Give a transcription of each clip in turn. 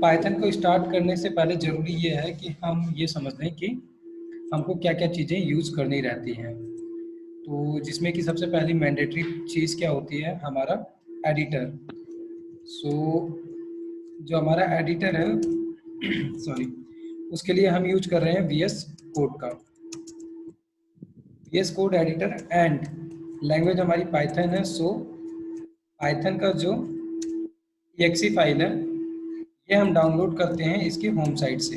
Python को start करने से पहले ज़रूरी ये है कि हम ये समझ लें कि हमको क्या-क्या चीज़ें यूज़ करनी रहती हैं। तो जिसमें कि सबसे पहली मैंडेटरी चीज़ क्या होती है, हमारा एडिटर। सो जो हमारा एडिटर है सॉरी, उसके लिए हम यूज कर रहे हैं वीएस कोड का। VS code editor and language हमारी पाइथन है। सो पाइथन का जो एक्सी फाइल है ये हम डाउनलोड करते हैं इसकी होम साइट से।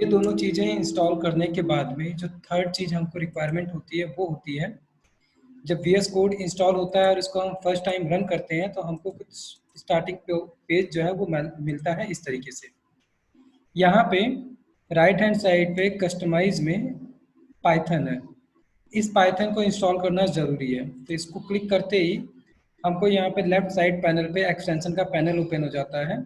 ये दोनों चीज़ें इंस्टॉल करने के बाद में जो थर्ड चीज़ हमको रिक्वायरमेंट होती है वो होती है, जब वीएस कोड इंस्टॉल होता है और इसको हम फर्स्ट टाइम रन करते हैं तो हमको कुछ स्टार्टिंग पेज जो है वो मिलता है इस तरीके से। यहाँ पे राइट हैंड साइड पे कस्टमाइज में पाइथन है। इस पाइथन को इंस्टॉल करना ज़रूरी है। तो इसको क्लिक करते ही हमको यहाँ पे लेफ्ट साइड पैनल पे एक्सटेंशन का पैनल ओपन हो जाता है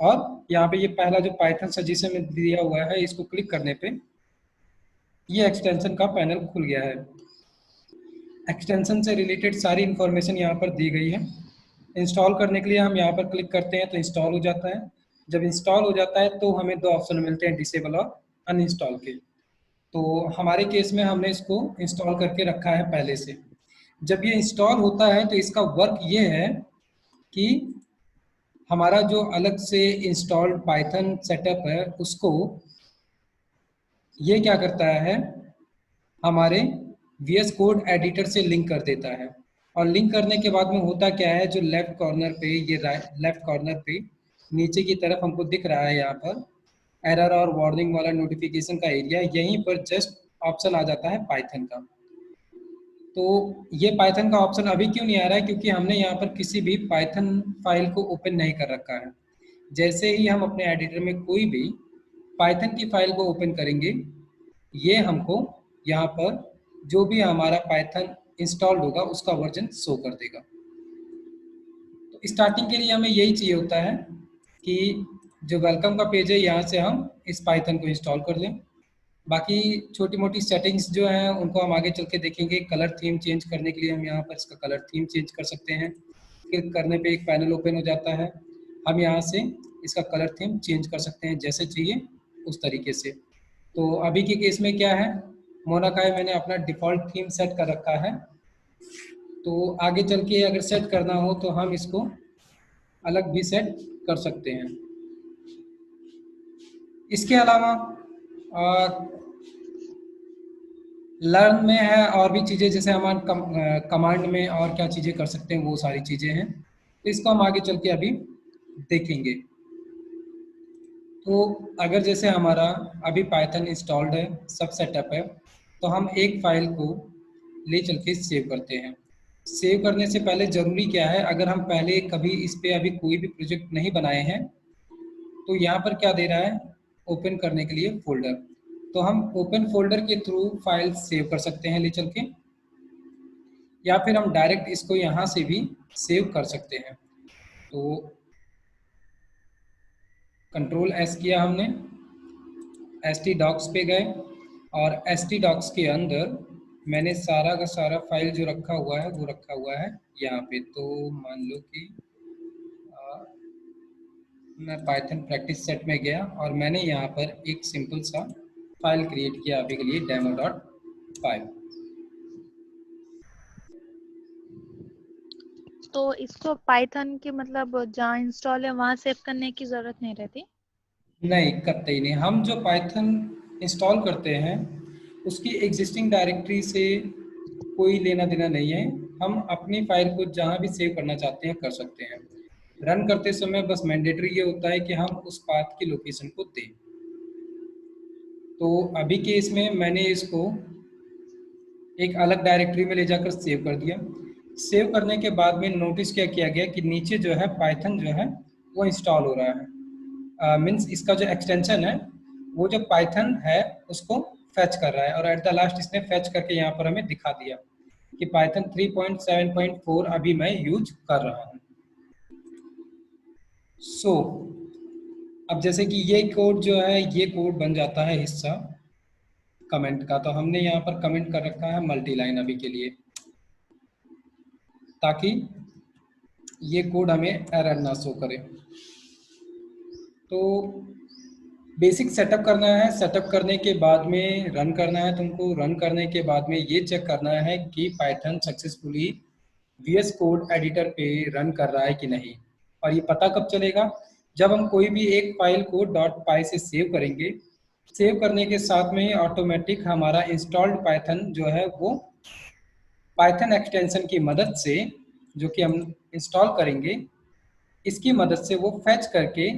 और यहाँ पे ये पहला जो पाइथन सजेशन में दिया हुआ है इसको क्लिक करने पे ये एक्सटेंशन का पैनल खुल गया है। एक्सटेंशन से रिलेटेड सारी इन्फॉर्मेशन यहाँ पर दी गई है। इंस्टॉल करने के लिए हम यहाँ पर क्लिक करते हैं तो इंस्टॉल हो जाता है। जब इंस्टॉल हो जाता है तो हमें दो ऑप्शन मिलते हैं, डिसेबल और अनइंस्टॉल के। तो हमारे केस में हमने इसको इंस्टॉल करके रखा है पहले से। जब ये इंस्टॉल होता है तो इसका वर्क ये है कि हमारा जो अलग से इंस्टॉल्ड पाइथन सेटअप है उसको ये क्या करता है, हमारे वीएस कोड एडिटर से लिंक कर देता है। और लिंक करने के बाद में होता क्या है, जो लेफ्ट कॉर्नर पे ये लेफ्ट कॉर्नर पे नीचे की तरफ हमको दिख रहा है यहाँ पर एरर और वार्निंग वाला नोटिफिकेशन का एरिया, यहीं पर जस्ट ऑप्शन आ जाता है पाइथन का। तो ये पाइथन का ऑप्शन अभी क्यों नहीं आ रहा है, क्योंकि हमने यहाँ पर किसी भी पाइथन फाइल को ओपन नहीं कर रखा है। जैसे ही हम अपने एडिटर में कोई भी पाइथन की फाइल को ओपन करेंगे ये हमको यहाँ पर जो भी हमारा पाइथन इंस्टॉल्ड होगा उसका वर्जन शो कर देगा। तो स्टार्टिंग के लिए हमें यही चाहिए होता है कि जो वेलकम का पेज है यहाँ से हम इस पाइथन को इंस्टॉल कर लें। बाकी छोटी मोटी सेटिंग्स जो हैं उनको हम आगे चल के देखेंगे। कलर थीम चेंज करने के लिए हम यहाँ पर इसका कलर थीम चेंज कर सकते हैं। क्लिक करने पे एक पैनल ओपन हो जाता है, हम यहाँ से इसका कलर थीम चेंज कर सकते हैं जैसे चाहिए उस तरीके से। तो अभी के केस में क्या है, मोनाकाई मैंने अपना डिफ़ॉल्ट थीम सेट कर रखा है। तो आगे चल के अगर सेट करना हो तो हम इसको अलग भी सेट कर सकते हैं। इसके अलावा लर्न में है और भी चीज़ें, जैसे हमारे कमांड में और क्या चीज़ें कर सकते हैं वो सारी चीज़ें हैं। तो इसको हम आगे चल के अभी देखेंगे। तो अगर जैसे हमारा अभी पाइथन इंस्टॉल्ड है, सब सेटअप है, तो हम एक फाइल को ले चल के सेव करते हैं। सेव करने से पहले ज़रूरी क्या है, अगर हम पहले कभी इस पे अभी कोई भी प्रोजेक्ट नहीं बनाए हैं तो यहाँ पर क्या दे रहा है, ओपन करने के लिए फोल्डर। तो हम ओपन फोल्डर के थ्रू फाइल सेव कर सकते हैं ले चल के, या फिर हम डायरेक्ट इसको यहाँ से भी सेव कर सकते हैं। तो कंट्रोल एस किया हमने, htdocs पे गए और htdocs के अंदर मैंने सारा का सारा फाइल जो रखा हुआ है वो रखा हुआ है यहाँ पे। तो मान लो कि मैं पाइथन प्रैक्टिस सेट में गया और मैंने यहाँ पर एक सिंपल सा फाइल क्रिएट किया अभी के लिए demo.py। तो इसको पाइथन के मतलब जहाँ इंस्टॉल है वहाँ सेव करने की जरूरत नहीं रहती? नहीं, कतई नहीं। हम जो पाइथन इंस्टॉल करते हैं उसकी एग्जिस्टिंग डायरेक्टरी से कोई लेना देना नहीं है। हम अपनी फाइल को जहाँ भी सेव करना चाहते हैं कर सकते हैं। रन करते समय बस मैंडेटरी ये होता है कि हम उस पाथ की लोकेशन को दें। तो अभी के इसमें मैंने इसको एक अलग डायरेक्टरी में ले जाकर सेव कर दिया। सेव करने के बाद में नोटिस क्या किया गया कि नीचे जो है पाइथन जो है वो इंस्टॉल हो रहा है। मीन्स इसका जो एक्सटेंशन है वो जो पाइथन है उसको फैच कर रहा है, और एट द लास्ट इसने फैच करके यहाँ पर हमें दिखा दिया कि पाइथन 3.7.4 अभी मैं यूज कर रहा हूँ। सो अब जैसे कि ये कोड जो है ये कोड बन जाता है हिस्सा कमेंट का। तो हमने यहाँ पर कमेंट कर रखा है मल्टी लाइन अभी के लिए, ताकि ये कोड हमें एरर ना शो करे। तो बेसिक सेटअप करना है, सेटअप करने के बाद में रन करना है तुमको, रन करने के बाद में ये चेक करना है कि Python successfully VS code editor पे रन कर रहा है कि नहीं। और ये पता कब चलेगा, जब हम कोई भी एक फाइल को .py से सेव करेंगे। सेव करने के साथ में ही ऑटोमेटिक हमारा इंस्टॉल्ड पाइथन जो है वो पाइथन एक्सटेंशन की मदद से, जो कि हम इंस्टॉल करेंगे, इसकी मदद से वो फेच करके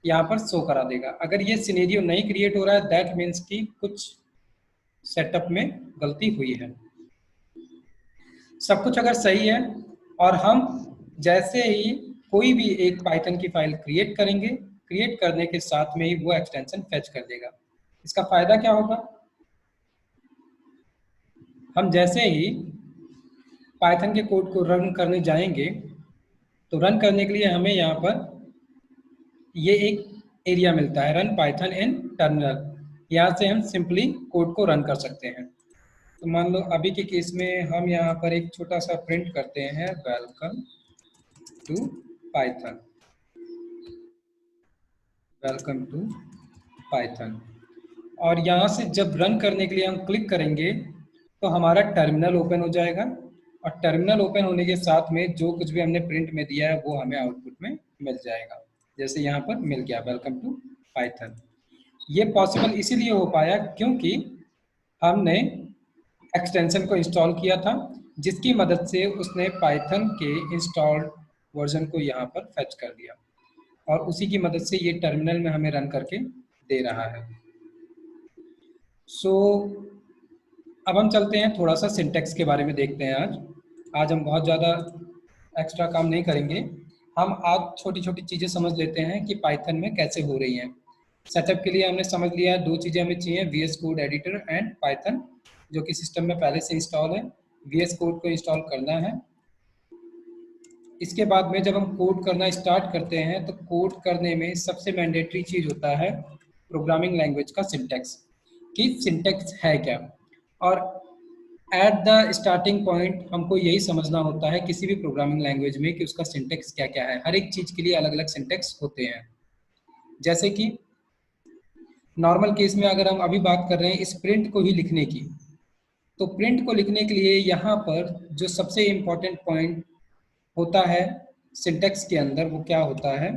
यहाँ पर शो करा देगा। अगर ये सिनेरियो नहीं क्रिएट हो रहा है, दैट मीन्स कि कुछ सेटअप में गलती हुई है। सब कुछ अगर सही है और हम जैसे ही कोई भी एक पाइथन की फाइल क्रिएट करेंगे, क्रिएट करने के साथ में ही वो एक्सटेंशन फेच कर देगा। इसका फायदा क्या होगा, हम जैसे ही पाइथन के कोड को रन करने जाएंगे तो रन करने के लिए हमें यहाँ पर ये एक एरिया मिलता है, रन पाइथन इन टर्मिनल। यहाँ से हम सिंपली कोड को रन कर सकते हैं। तो मान लो अभी के केस में हम यहाँ पर एक छोटा सा प्रिंट करते हैं, welcome to Python, welcome to Python. और यहाँ से जब रन करने के लिए हम क्लिक करेंगे तो हमारा टर्मिनल ओपन हो जाएगा, और टर्मिनल ओपन होने के साथ में जो कुछ भी हमने प्रिंट में दिया है वो हमें आउटपुट में मिल जाएगा। जैसे यहाँ पर मिल गया वेलकम टू पाइथन। ये पॉसिबल इसीलिए हो पाया क्योंकि हमने एक्सटेंशन को इंस्टॉल किया था, जिसकी मदद से उसने पाइथन के इंस्टॉल्ड वर्जन को यहाँ पर फेच कर दिया, और उसी की मदद से ये टर्मिनल में हमें रन करके दे रहा है। सो अब हम चलते हैं, थोड़ा सा सिंटेक्स के बारे में देखते हैं। आज हम बहुत ज़्यादा एक्स्ट्रा काम नहीं करेंगे, हम आज छोटी छोटी चीज़ें समझ लेते हैं कि पाइथन में कैसे हो रही हैं। सेटअप के लिए हमने समझ लिया, दो चीज़ें हमें चाहिए, VS code editor and Python, जो कि सिस्टम में पहले से इंस्टॉल है। VS कोड को इंस्टॉल करना है। इसके बाद में जब हम कोड करना स्टार्ट करते हैं तो कोड करने में सबसे मैंडेटरी चीज़ होता है प्रोग्रामिंग लैंग्वेज का सिंटेक्स, कि सिंटेक्स है क्या। और एट द स्टार्टिंग पॉइंट हमको यही समझना होता है किसी भी प्रोग्रामिंग लैंग्वेज में कि उसका सिंटेक्स क्या क्या है। हर एक चीज़ के लिए अलग अलग सिंटेक्स होते हैं। जैसे कि नॉर्मल केस में अगर हम अभी बात कर रहे हैं इस प्रिंट को ही लिखने की, तो प्रिंट को लिखने के लिए यहाँ पर जो सबसे इम्पोर्टेंट पॉइंट होता है सिंटेक्स के अंदर, वो क्या होता है,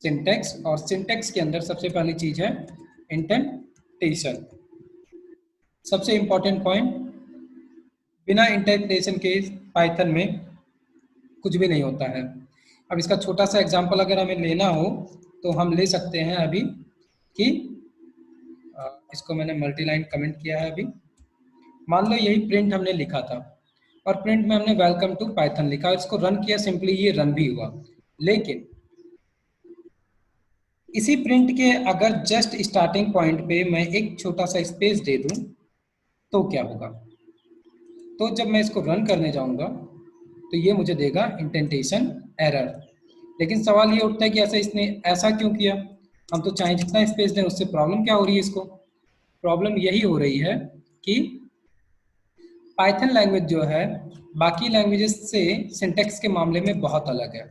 सिंटेक्स। और सिंटेक्स के अंदर सबसे पहली चीज़ है इंडेंटेशन, सबसे इम्पोर्टेंट पॉइंट। बिना इंडेंटेशन के पाइथन में कुछ भी नहीं होता है। अब इसका छोटा सा एग्जांपल अगर हमें लेना हो तो हम ले सकते हैं अभी कि इसको मैंने मल्टीलाइन कमेंट किया है अभी। मान लो यही प्रिंट हमने लिखा था और प्रिंट में हमने वेलकम टू पाइथन लिखा, इसको रन किया, सिंपली ये रन भी हुआ। लेकिन इसी प्रिंट के अगर जस्ट स्टार्टिंग पॉइंट पे मैं एक छोटा सा स्पेस दे दूं तो क्या होगा, तो जब मैं इसको रन करने जाऊंगा तो ये मुझे देगा इंडेंटेशन एरर। लेकिन सवाल ये उठता है कि इसने ऐसा क्यों किया, हम तो चाहे जितना स्पेस दें, उससे प्रॉब्लम क्या हो रही है इसको। प्रॉब्लम यही हो रही है कि पाइथन लैंग्वेज जो है बाकी लैंग्वेजेस से सिंटेक्स के मामले में बहुत अलग है।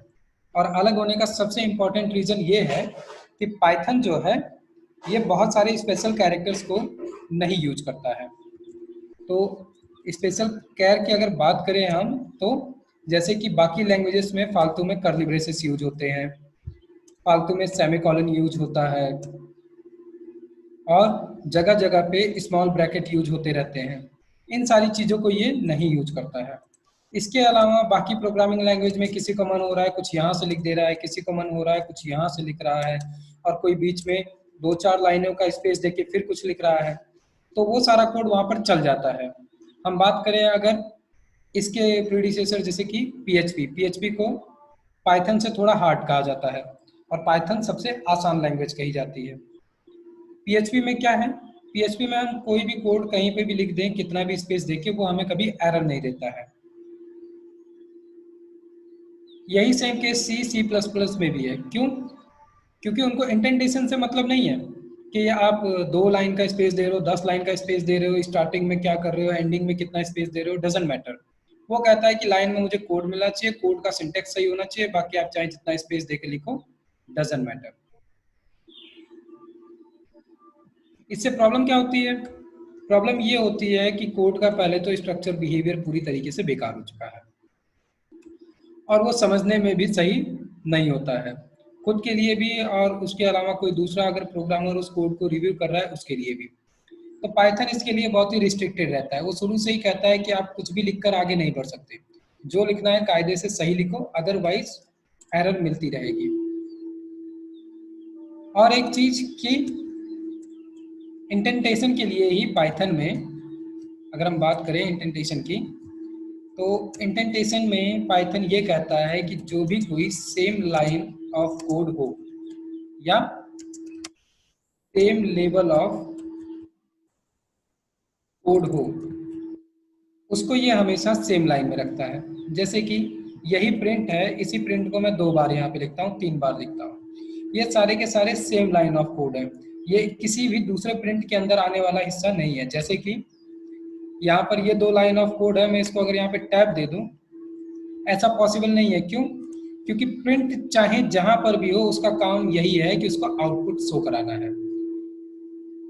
और अलग होने का सबसे इम्पोर्टेंट रीज़न ये है कि पाइथन जो है ये बहुत सारे स्पेशल कैरेक्टर्स को नहीं यूज करता है। तो स्पेशल कैर की अगर बात करें हम, तो जैसे कि बाकी लैंग्वेजेस में फालतू में कर्ली ब्रेसेस यूज होते हैं, फालतू में सेमीकोलन यूज होता है, और जगह जगह पे स्मॉल ब्रैकेट यूज होते रहते हैं। इन सारी चीज़ों को ये नहीं यूज करता है। इसके अलावा बाकी प्रोग्रामिंग लैंग्वेज में किसी को मन हो रहा है कुछ यहाँ से लिख दे रहा है, किसी को मन हो रहा है कुछ यहाँ से लिख रहा है, और कोई बीच में दो चार लाइनों का स्पेस देके फिर कुछ लिख रहा है, तो वो सारा कोड वहाँ पर चल जाता है। हम बात करें अगर इसके प्रीडिसेसर जैसे कि PHP को पाइथन से थोड़ा हार्ड कहा जाता है, और पाइथन सबसे आसान लैंग्वेज कही जाती है। PHP में क्या है, PHP में हम कोई भी कोड कहीं पे भी लिख दें, कितना भी स्पेस देके, वो हमें कभी एरर नहीं देता है। यही सेम केस C++ में भी है। क्यों? क्योंकि उनको इंडेंटेशन से मतलब नहीं है कि आप 2 लाइन का स्पेस दे रहे हो, 10 लाइन का स्पेस दे रहे हो, स्टार्टिंग में क्या कर रहे हो, एंडिंग में कितना स्पेस दे रहे हो, डजंट मैटर। वो कहता है कि लाइन में मुझे कोड मिलना चाहिए, कोड का सिंटेक्स सही होना चाहिए, बाकी आप चाहे जितना स्पेस दे के लिखो डजंट मैटर। इससे प्रॉब्लम क्या होती है? प्रॉब्लम ये होती है कि कोड का पहले तो स्ट्रक्चर बिहेवियर पूरी तरीके से बेकार हो चुका है और वो समझने में भी सही नहीं होता है, खुद के लिए भी और उसके अलावा कोई दूसरा अगर प्रोग्रामर उस कोड को रिव्यू कर रहा है उसके लिए भी। तो पाइथन इसके लिए बहुत ही रिस्ट्रिक्टेड रहता है, वो शुरू से ही कहता है कि आप कुछ भी लिखकर आगे नहीं बढ़ सकते, जो लिखना है कायदे से सही लिखो, अदरवाइज एरर मिलती रहेगी। और एक चीज कि इंटेंटेशन के लिए ही पाइथन में, अगर हम बात करें इंटेंटेशन की, तो इंटेंटेशन में पाइथन ये कहता है कि जो भी कोई सेम लाइन ऑफ कोड हो या सेम लेवल ऑफ कोड हो, उसको ये हमेशा सेम लाइन में रखता है। जैसे कि यही प्रिंट है, इसी प्रिंट को मैं 2 बार यहाँ पे लिखता हूँ, 3 बार लिखता हूँ, ये सारे के सारे सेम लाइन ऑफ कोड है, ये किसी भी दूसरे प्रिंट के अंदर आने वाला हिस्सा नहीं है। जैसे कि यहाँ पर ये 2 लाइन ऑफ कोड है, मैं इसको अगर यहाँ पे टैब दे दूँ, ऐसा पॉसिबल नहीं है। क्यों? क्योंकि प्रिंट चाहे जहां पर भी हो उसका काम यही है कि उसको आउटपुट शो कराना है।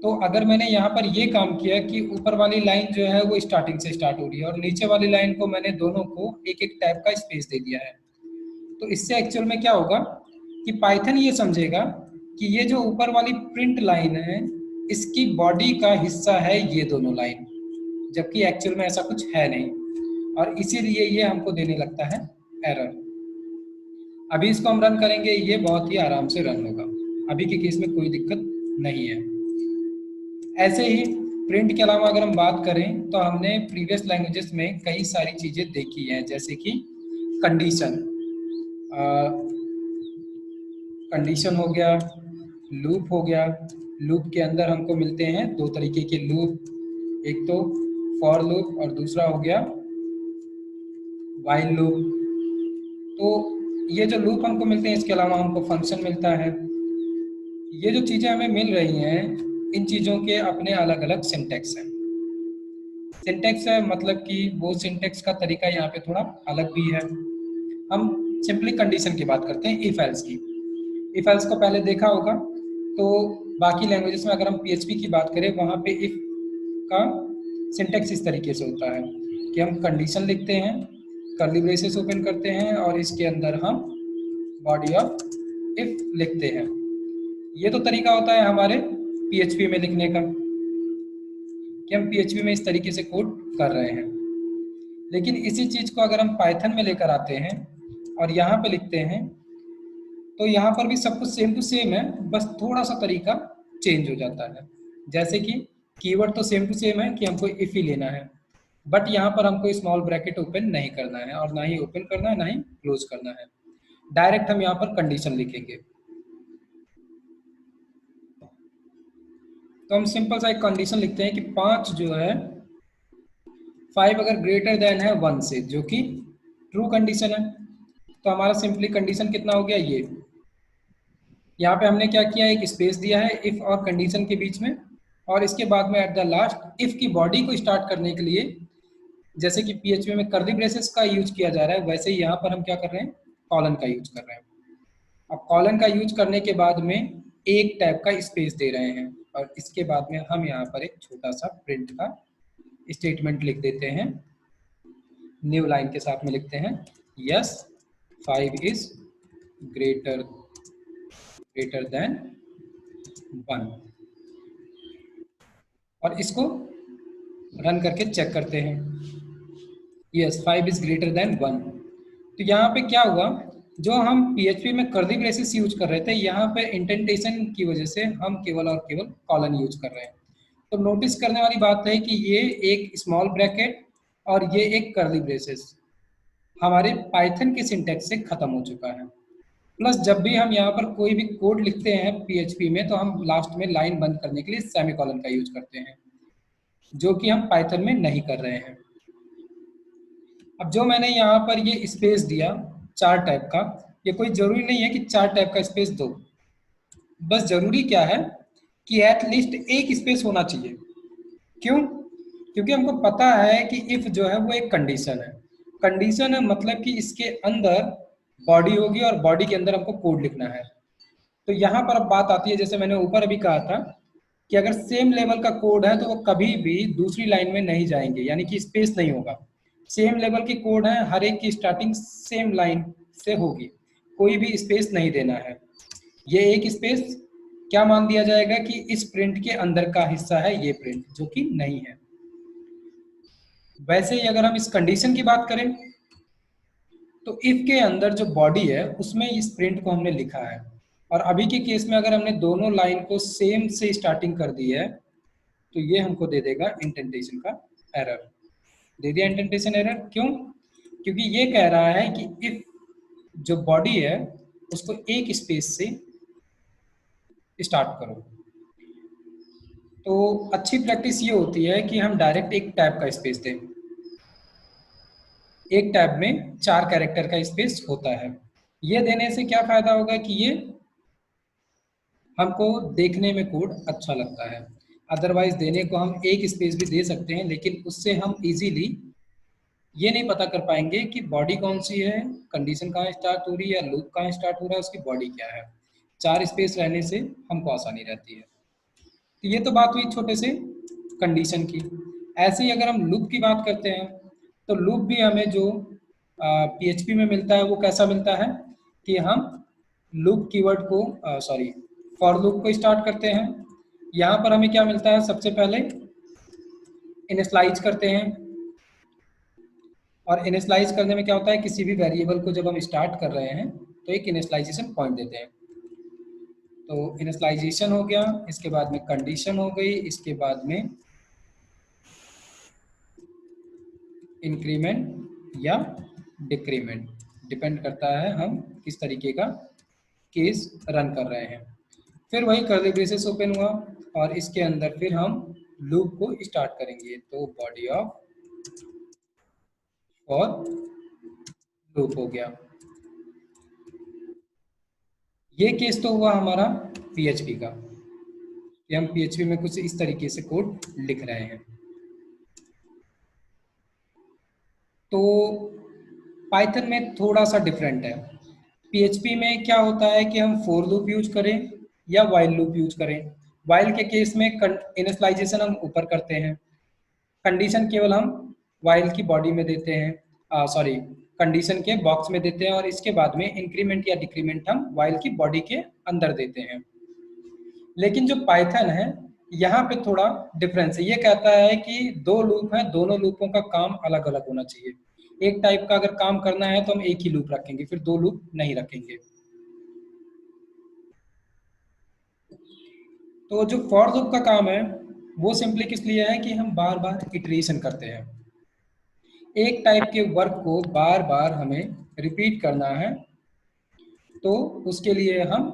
तो अगर मैंने यहाँ पर ये काम किया कि ऊपर वाली लाइन जो है वो स्टार्टिंग से स्टार्ट हो रही है और नीचे वाली लाइन को मैंने दोनों को एक एक टैब का स्पेस दे दिया है, तो इससे एक्चुअल में क्या होगा कि पाइथन ये समझेगा कि ये जो ऊपर वाली प्रिंट लाइन है इसकी बॉडी का हिस्सा है ये दोनों लाइन, जबकि एक्चुअल में ऐसा कुछ है नहीं, और इसीलिए ये हमको देने लगता है एरर। अभी इसको हम रन करेंगे, ये बहुत ही आराम से रन होगा, अभी के केस में कोई दिक्कत नहीं है। ऐसे ही प्रिंट के अलावा अगर हम बात करें तो हमने प्रीवियस लैंग्वेजेस में कई सारी चीज़ें देखी हैं, जैसे कि कंडीशन, कंडीशन हो गया, लूप हो गया। लूप के अंदर हमको मिलते हैं 2 तरीके के लूप, एक तो फॉर लूप और दूसरा हो गया व्हाइल लूप। तो ये जो लूप हमको मिलते हैं, इसके अलावा हमको फंक्शन मिलता है। ये जो चीज़ें हमें मिल रही हैं, इन चीज़ों के अपने अलग अलग सिंटैक्स हैं। सिंटैक्स है मतलब कि वो सिंटैक्स का तरीका यहाँ पे थोड़ा अलग भी है। हम सिंपली कंडीशन की बात करते हैं, इफ एल्स की। इफ एल्स को पहले देखा होगा, तो बाकी लैंग्वेजेस में अगर हम PHP की बात करें, वहाँ पे इफ का सिंटैक्स इस तरीके से होता है कि हम कंडीशन लिखते हैं, कर्ली ब्रेसेस ओपन करते हैं और इसके अंदर हम बॉडी ऑफ इफ लिखते हैं। ये तो तरीका होता है हमारे PHP में लिखने का कि हम PHP में इस तरीके से कोड कर रहे हैं। लेकिन इसी चीज़ को अगर हम पाइथन में लेकर आते हैं और यहाँ पे लिखते हैं, तो यहाँ पर भी सब कुछ सेम टू सेम है, बस थोड़ा सा तरीका चेंज हो जाता है। जैसे कि कीवर्ड तो सेम टू सेम है कि हमको इफ ही लेना है, बट यहाँ पर हमको स्मॉल ब्रैकेट ओपन नहीं करना है और ना ही ओपन करना है ना ही क्लोज करना है, डायरेक्ट हम यहाँ पर कंडीशन लिखेंगे। तो हम सिंपल सा एक कंडीशन लिखते हैं कि 5 जो है 5 अगर ग्रेटर देन है 1 से, जो कि ट्रू कंडीशन है। तो हमारा सिंपली कंडीशन कितना हो गया, ये यहाँ पे हमने क्या किया, एक स्पेस दिया है इफ और कंडीशन के बीच में, और इसके बाद में एट द लास्ट इफ की बॉडी को स्टार्ट करने के लिए, जैसे कि PHP में कर्ली ब्रेसेस का यूज किया जा रहा है, वैसे ही यहाँ पर हम क्या कर रहे हैं, कॉलन का यूज कर रहे हैं। अब कॉलन का यूज करने के बाद में एक टैब का स्पेस दे रहे हैं, और इसके बाद में हम यहाँ पर एक छोटा सा प्रिंट का स्टेटमेंट लिख देते हैं, न्यू लाइन के साथ में लिखते हैं यस 5 इज ग्रेटर देन 1, और इसको रन करके चेक करते हैं, यस 5 इज ग्रेटर देन 1। तो यहाँ पे क्या हुआ, जो हम PHP में कर्ली ब्रेसेस यूज कर रहे थे, यहाँ पे इंटेंटेशन की वजह से हम केवल और केवल कॉलन यूज कर रहे हैं। तो नोटिस करने वाली बात है कि ये एक स्मॉल ब्रैकेट और ये एक कर्ली ब्रेसेस हमारे पाइथन के सिंटैक्स से खत्म हो चुका है। प्लस जब भी हम यहाँ पर कोई भी कोड लिखते हैं PHP में, तो हम लास्ट में लाइन बंद करने के लिए सेमीकोलन का यूज करते हैं, जो कि हम पाइथन में नहीं कर रहे हैं। अब जो मैंने यहाँ पर ये स्पेस दिया 4 टैब का, ये कोई जरूरी नहीं है कि 4 टैब का स्पेस दो, बस जरूरी क्या है कि एटलीस्ट एक स्पेस होना चाहिए। क्यों? क्योंकि हमको पता है कि इफ जो है वो एक कंडीशन है। कंडीशन है मतलब कि इसके अंदर बॉडी होगी और बॉडी के अंदर हमको कोड लिखना है। तो यहाँ पर अब बात आती है, जैसे मैंने ऊपर अभी कहा था कि अगर सेम लेवल का कोड है तो वो कभी भी दूसरी लाइन में नहीं जाएंगे, यानी कि स्पेस नहीं होगा। सेम लेवल की कोड है, हर एक की स्टार्टिंग सेम लाइन से होगी, कोई भी स्पेस नहीं देना है। ये एक स्पेस क्या मान दिया जाएगा कि इस प्रिंट के अंदर का हिस्सा है ये प्रिंट, जो कि नहीं है। वैसे ही अगर हम इस कंडीशन की बात करें तो इफ के अंदर जो बॉडी है उसमें इस प्रिंट को हमने लिखा है, और अभी के केस में अगर हमने दोनों लाइन को सेम से स्टार्टिंग कर दी है तो ये हमको दे देगा इंडेंटेशन का एरर। दे दिया इंडेंटेशन एरर, क्यों? क्योंकि ये कह रहा है कि इफ जो बॉडी है उसको एक स्पेस से स्टार्ट करो। तो अच्छी प्रैक्टिस ये होती है कि हम डायरेक्ट एक टैब का स्पेस दें। एक टैब में 4 कैरेक्टर का स्पेस होता है। ये देने से क्या फायदा होगा कि ये हमको देखने में कोड अच्छा लगता है। अदरवाइज देने को हम एक स्पेस भी दे सकते हैं, लेकिन उससे हम इजीली ये नहीं पता कर पाएंगे कि बॉडी कौन सी है, कंडीशन कहाँ स्टार्ट हो रही है, या लूप कहाँ स्टार्ट हो रहा है, उसकी बॉडी क्या है। 4 स्पेस रहने से हमको आसानी रहती है। तो ये तो बात हुई छोटे से कंडीशन की। ऐसे ही अगर हम लूप की बात करते हैं तो लूप भी हमें जो PHP में मिलता है वो कैसा मिलता है कि हम लूप कीवर्ड को फॉर लूप को स्टार्ट करते हैं। यहाँ पर हमें क्या मिलता है, सबसे पहले इनिशियलाइज करते हैं, और इनिशियलाइज करने में क्या होता है, किसी भी वेरिएबल को जब हम स्टार्ट कर रहे हैं तो एक इनिशियलाइजेशन पॉइंट देते हैं। तो इनिशियलाइजेशन हो गया, इसके बाद में कंडीशन हो गई, इसके बाद में इंक्रीमेंट या डिक्रीमेंट, डिपेंड करता है हम किस तरीके का केस रन कर रहे हैं। फिर वही कर्ली ब्रेसेस ओपन हुआ, और इसके अंदर फिर हम लूप को स्टार्ट करेंगे। तो बॉडी ऑफ और लूप हो गया। ये केस तो हुआ हमारा PHP का, कि हम PHP में कुछ इस तरीके से कोड लिख रहे हैं। तो पाइथन में थोड़ा सा डिफरेंट है। PHP में क्या होता है कि हम फॉर लूप यूज करें या वाइल लूप यूज करें। वाइल के केस में इनिशियलाइजेशन हम ऊपर करते हैं, कंडीशन केवल हम वाइल की बॉडी में देते हैं, कंडीशन के बॉक्स में देते हैं, और इसके बाद में इंक्रीमेंट या डिक्रीमेंट हम वाइल की बॉडी के अंदर देते हैं। लेकिन जो पाइथन है यहाँ पे थोड़ा डिफरेंस है। ये कहता है कि 2 लूप है, दोनों लूपों का काम अलग अलग होना चाहिए। एक टाइप का अगर काम करना है तो हम एक ही लूप रखेंगे, फिर 2 लूप नहीं रखेंगे। तो जो फॉर लूप का काम है वो सिंपली किस लिए है कि हम बार बार इटरेशन करते हैं, एक टाइप के वर्क को बार बार हमें रिपीट करना है, तो उसके लिए हम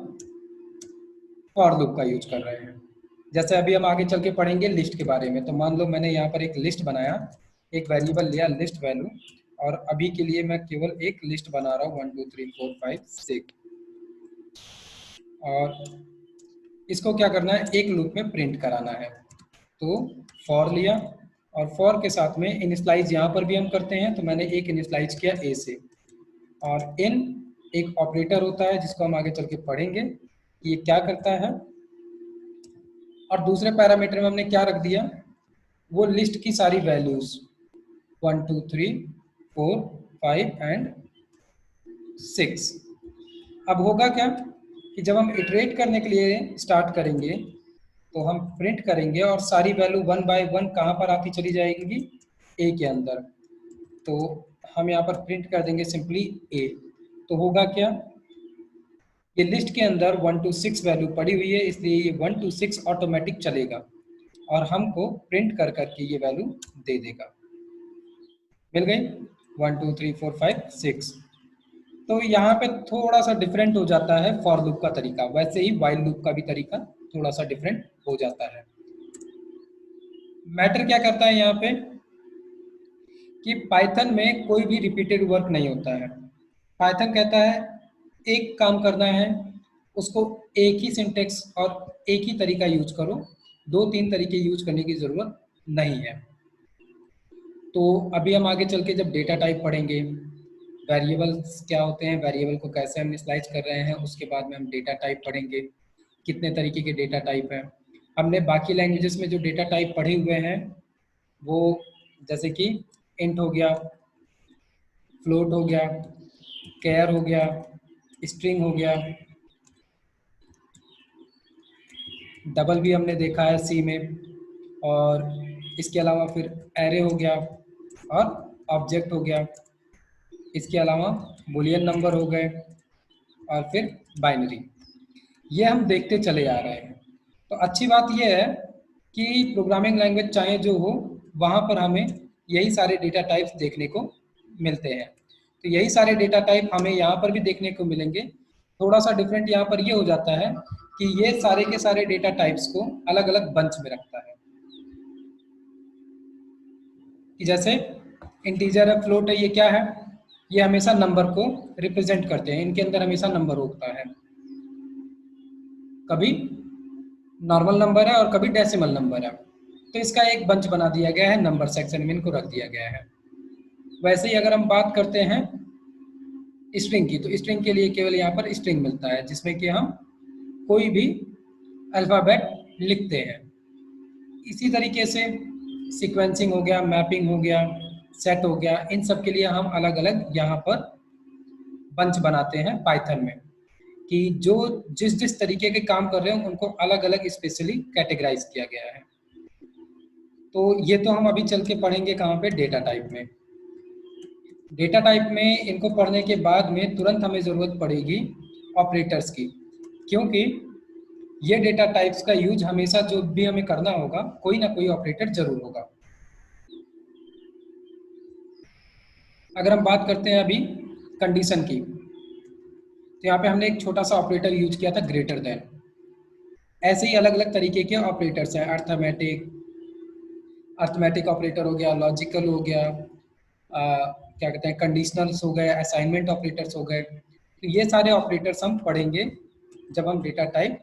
फॉर लूप का यूज कर रहे हैं। जैसे अभी हम आगे चल के पढ़ेंगे लिस्ट के बारे में। तो मान लो मैंने यहाँ पर एक लिस्ट बनाया, एक वेरिएबल लिया लिस्ट वैल्यू, और अभी के लिए मैं केवल एक लिस्ट बना रहा हूँ 1 2 3 4 5 6, और इसको क्या करना है, एक लूप में प्रिंट कराना है। तो फॉर लिया, और फॉर के साथ में इनिशियलाइज यहाँ पर भी हम करते हैं, तो मैंने एक इनिशियलाइज किया ए से, और इन एक ऑपरेटर होता है जिसको हम आगे चल के पढ़ेंगे कि ये क्या करता है। और दूसरे पैरामीटर में हमने क्या रख दिया, वो लिस्ट की सारी वैल्यूज 1 2 3 4 5 एंड 6। अब होगा क्या कि जब हम इटरेट करने के लिए स्टार्ट करेंगे तो हम प्रिंट करेंगे, और सारी वैल्यू 1 बाय 1 कहाँ पर आती चली जाएंगी, ए के अंदर। तो हम यहाँ पर प्रिंट कर देंगे सिंपली ए। तो होगा क्या, ये लिस्ट के अंदर 1 to 6 वैल्यू पड़ी हुई है, इसलिए ये 1 to 6 ऑटोमेटिक चलेगा, और हमको प्रिंट कर करके ये वैल्यू दे देगा। मिल गई 1 2 3 4 5 6। तो यहाँ पे थोड़ा सा डिफरेंट हो जाता है फॉर लूप का तरीका, वैसे ही वाइल लूप का भी तरीका थोड़ा सा डिफरेंट हो जाता है। मैटर क्या करता है यहाँ पे कि पाइथन में कोई भी रिपीटेड वर्क नहीं होता है। पाइथन कहता है एक काम करना है उसको एक ही सिंटेक्स और एक ही तरीका यूज करो, 2-3 तरीके यूज करने की जरूरत नहीं है। तो अभी हम आगे चल के जब डेटा टाइप पढ़ेंगे, वेरिएबल्स क्या होते हैं, वेरिएबल को कैसे हम इनिशियलाइज कर रहे हैं, उसके बाद में हम डेटा टाइप पढ़ेंगे। कितने तरीके के डेटा टाइप हैं। हमने बाकी लैंग्वेजेस में जो डेटा टाइप पढ़े हुए हैं वो जैसे कि इंट हो गया, फ्लोट हो गया, कैर हो गया, स्ट्रिंग हो गया, डबल भी हमने देखा है सी में, और इसके अलावा फिर एरे हो गया और ऑब्जेक्ट हो गया, इसके अलावा बुलियन नंबर हो गए और फिर बाइनरी। ये हम देखते चले आ रहे हैं। तो अच्छी बात यह है कि प्रोग्रामिंग लैंग्वेज चाहे जो हो वहाँ पर हमें यही सारे डेटा टाइप्स देखने को मिलते हैं। तो यही सारे डेटा टाइप हमें यहाँ पर भी देखने को मिलेंगे। थोड़ा सा डिफरेंट यहाँ पर ये हो जाता है कि ये सारे के सारे डेटा टाइप्स को अलग अलग बंच में रखता है, कि जैसे इंटीजर है, फ्लोट है, ये क्या है, ये हमेशा नंबर को रिप्रेजेंट करते हैं, इनके अंदर हमेशा नंबर होता है, कभी नॉर्मल नंबर है और कभी डेसिमल नंबर है। तो इसका एक बंच बना दिया गया है, नंबर सेक्शन में इनको रख दिया गया है। वैसे ही अगर हम बात करते हैं स्ट्रिंग की, तो स्ट्रिंग के लिए केवल यहाँ पर स्ट्रिंग मिलता है जिसमें कि हम कोई भी अल्फ़ाबेट लिखते हैं। इसी तरीके से सीक्वेंसिंग हो गया, मैपिंग हो गया, सेट हो गया, इन सब के लिए हम अलग अलग यहाँ पर बंच बनाते हैं पाइथन में, कि जो जिस जिस तरीके के काम कर रहे हैं उनको अलग अलग स्पेशली कैटेगराइज किया गया है। तो ये तो हम अभी चल के पढ़ेंगे कहाँ पे, डेटा टाइप में। डेटा टाइप में इनको पढ़ने के बाद में तुरंत हमें ज़रूरत पड़ेगी ऑपरेटर्स की, क्योंकि ये डेटा टाइप्स का यूज हमेशा जो भी हमें करना होगा कोई ना कोई ऑपरेटर जरूर होगा। अगर हम बात करते हैं अभी कंडीशन की, तो यहाँ पे हमने एक छोटा सा ऑपरेटर यूज किया था, ग्रेटर देन। ऐसे ही अलग अलग तरीके के ऑपरेटर्स हैं, अर्थमेटिक ऑपरेटर हो गया, लॉजिकल हो गया, क्या कहते हैं, कंडीशनल्स हो गए, असाइनमेंट ऑपरेटर्स हो गए। तो ये सारे ऑपरेटर्स हम पढ़ेंगे जब हम डेटा टाइप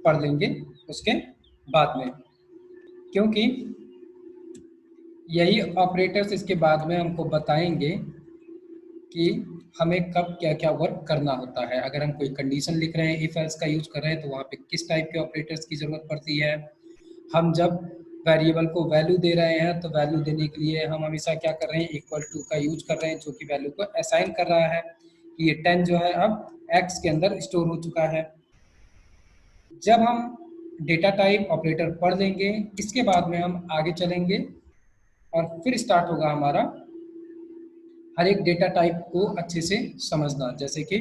पढ़ लेंगे उसके बाद में, क्योंकि यही ऑपरेटर्स इसके बाद में हमको बताएंगे कि हमें कब क्या क्या वर्क करना होता है। अगर हम कोई कंडीशन लिख रहे हैं, इफ एल्स का यूज कर रहे हैं, तो वहाँ पे किस टाइप के ऑपरेटर्स की ज़रूरत पड़ती है। हम जब वेरिएबल को वैल्यू दे रहे हैं तो वैल्यू देने के लिए हम हमेशा क्या कर रहे हैं, इक्वल टू का यूज कर रहे हैं, जो कि वैल्यू को असाइन कर रहा है कि ये 10 जो है अब x के अंदर स्टोर हो चुका है। जब हम डेटा टाइप ऑपरेटर पढ़ लेंगे, इसके बाद में हम आगे चलेंगे और फिर स्टार्ट होगा हमारा हर एक डेटा टाइप को अच्छे से समझना, जैसे कि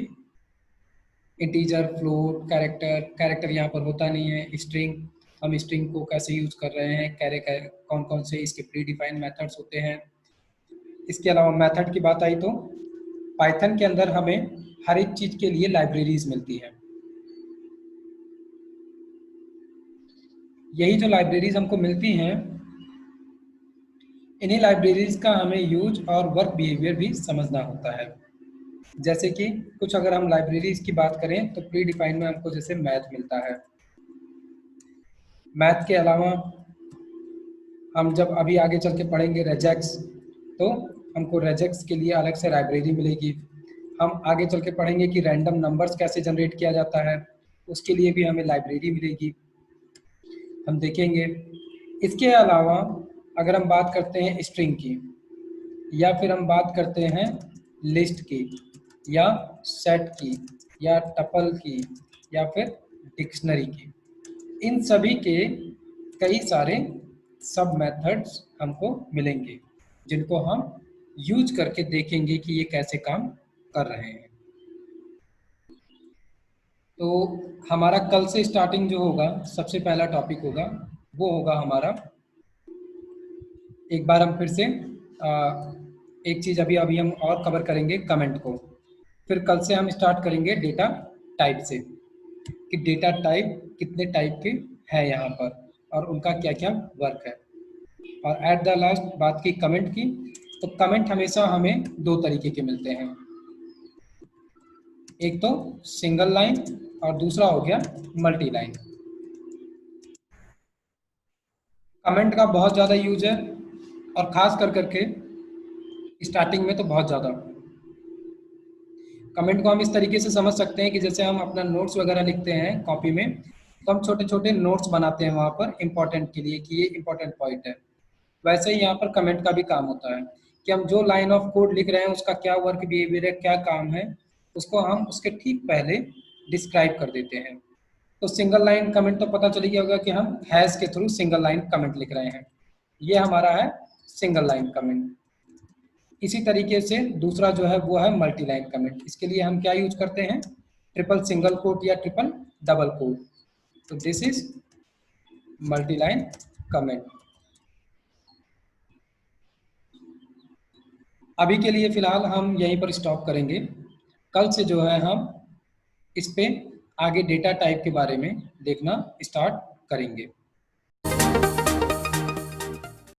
इंटीजर, फ्लोट, कैरेक्टर यहाँ पर होता नहीं है, स्ट्रिंग, हम स्ट्रिंग को कैसे यूज कर रहे हैं, कौन कौन से इसके प्री डिफाइंड मेथड्स होते हैं। इसके अलावा मेथड की बात आई तो पाइथन के अंदर हमें हर एक चीज के लिए लाइब्रेरीज मिलती है। यही जो लाइब्रेरीज हमको मिलती हैं, इन्हीं लाइब्रेरीज का हमें यूज और वर्क बिहेवियर भी समझना होता है। जैसे कि कुछ अगर हम लाइब्रेरीज की बात करें तो प्री डिफाइन में हमको जैसे मैथ मिलता है। मैथ के अलावा हम जब अभी आगे चल के पढ़ेंगे रेजेक्स, तो हमको रेजेक्स के लिए अलग से लाइब्रेरी मिलेगी। हम आगे चल के पढ़ेंगे कि रैंडम नंबर्स कैसे जनरेट किया जाता है, उसके लिए भी हमें लाइब्रेरी मिलेगी, हम देखेंगे। इसके अलावा अगर हम बात करते हैं स्ट्रिंग की, या फिर हम बात करते हैं लिस्ट की, या सेट की, या टपल की, या फिर डिक्शनरी की, इन सभी के कई सारे सब मेथड्स हमको मिलेंगे जिनको हम यूज करके देखेंगे कि ये कैसे काम कर रहे हैं। तो हमारा कल से स्टार्टिंग जो होगा, सबसे पहला टॉपिक होगा वो होगा हमारा, एक बार हम फिर से एक चीज़ अभी अभी हम और कवर करेंगे, कमेंट को। फिर कल से हम स्टार्ट करेंगे डेटा टाइप से, कि डेटा टाइप कितने टाइप के हैं यहाँ पर और उनका क्या क्या वर्क है। और एट द लास्ट बात की कमेंट की, तो कमेंट हमेशा हमें दो तरीके के मिलते हैं, एक तो सिंगल लाइन और दूसरा हो गया मल्टी लाइन। कमेंट का बहुत ज़्यादा यूज है और ख़ास कर करके स्टार्टिंग में तो बहुत ज़्यादा। कमेंट को हम इस तरीके से समझ सकते हैं कि जैसे हम अपना नोट्स वगैरह लिखते हैं कॉपी में, तो हम छोटे छोटे नोट्स बनाते हैं वहाँ पर इम्पोर्टेंट के लिए कि ये इम्पोर्टेंट पॉइंट है। वैसे ही यहाँ पर कमेंट का भी काम होता है कि हम जो लाइन ऑफ कोड लिख रहे हैं उसका क्या वर्क बिहेवियर है, क्या काम है, उसको हम उसके ठीक पहले डिस्क्राइब कर देते हैं। तो सिंगल लाइन कमेंट तो पता चल गया होगा कि हम हैश के थ्रू सिंगल लाइन कमेंट लिख रहे हैं। ये हमारा है सिंगल लाइन कमेंट। इसी तरीके से दूसरा जो है वो है मल्टी लाइन कमेंट। इसके लिए हम क्या यूज करते हैं, ट्रिपल सिंगल कोट या ट्रिपल डबल कोट। तो this is multi line comment. अभी के लिए फिलहाल हम यहीं पर स्टॉप करेंगे। कल से जो है हम इस पे आगे डेटा टाइप के बारे में देखना स्टार्ट करेंगे।